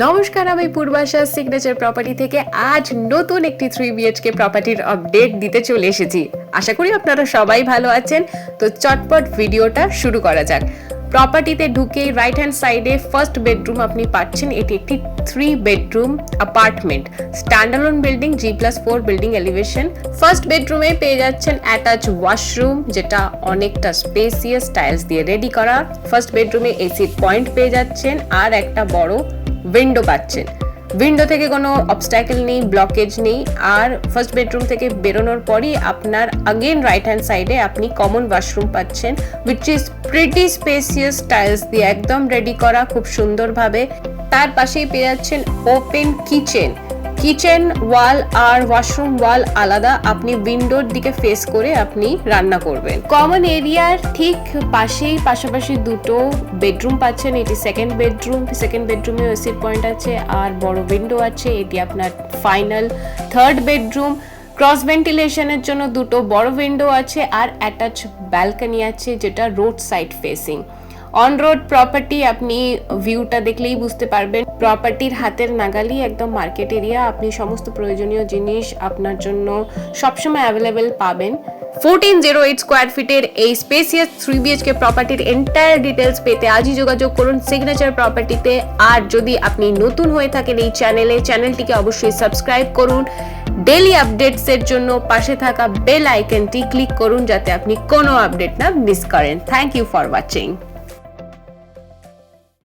নমস্কার, আমি পূর্বাশা signature property থেকে আজ নতুন একটি 3 BHK প্রপার্টির আপডেট দিতে চলে এসেছি। আশা করি আপনারা সবাই ভালো আছেন। তো চটপট ভিডিওটা শুরু করা যাক। প্রপার্টিতে ঢুকে রাইট হ্যান্ড সাইডে ফার্স্ট বেডরুম আপনি পাচ্ছেন। এটি একটি 3 bedroom apartment, standalone building, G+4 building elevation. First বেডরুমে পেয়ে যাচ্ছেন অ্যাটাচ ওয়াশরুম, যেটা অনেকটা স্পেসিয়াস টাইলস দিয়ে রেডি করা। ফার্স্ট বেডরুমে এসির পয়েন্ট পেয়ে যাচ্ছেন আর একটা বড় উইন্ডো পাচ্ছেন। উইন্ডো থেকে কোনো অবস্ট্যাকল নেই, ব্লকেজ নেই। আর ফার্স্ট বেডরুম থেকে বেরোনোর পরই আপনার अगेन রাইট হ্যান্ড সাইডে আপনি কমন ওয়াশরুম পাচ্ছেন, which is pretty spacious tiles দিয়ে একদম রেডি করা খুব সুন্দরভাবে। তার পাশেই পেয়ে যাচ্ছেন ওপেন কিচেন। কিচেন ওয়াল আর ওয়াশরুম ওয়াল আলাদা, আপনি উইন্ডোর দিকে ফেস করে আপনি রান্না করবেন। কমন এরিয়ার ঠিক পাশাপাশি দুটো বেডরুম পাচ্ছেন। এটি সেকেন্ড বেডরুম, সেকেন্ড বেডরুমে এসির পয়েন্ট আছে আর বড় উইন্ডো আছে। এটি আপনার ফাইনাল থার্ড বেডরুম। ক্রস ভেন্টিলেশনের জন্য দুটো বড় উইন্ডো আছে আর অ্যাটাচ ব্যালকনি আছে, যেটা road side facing. On road property, আপনি ভিউটা দেখলেই বুঝতে পারবেন। প্রপার্টির হাতের নাগালি একদম মার্কেট এরিয়া, আপনি সমস্ত প্রয়োজনীয় জিনিস আপনার জন্য সবসময় অ্যাভেলেবেল পাবেন। 1408 স্কোয়ার ফিটের এই স্পেসিয়াস 3 BHK প্রপার্টির এন্টায়ার ডিটেলস পেতে আজই যোগাযোগ করুন সিগনেচার প্রপার্টিতে। আর যদি আপনি নতুন হয়ে থাকেন এই চ্যানেলটিকে অবশ্যই সাবস্ক্রাইব করুন। ডেইলি আপডেটসের জন্য পাশে থাকা বেল আইকনটি ক্লিক করুন, যাতে আপনি কোনো আপডেট না মিস করেন। Thank you for watching.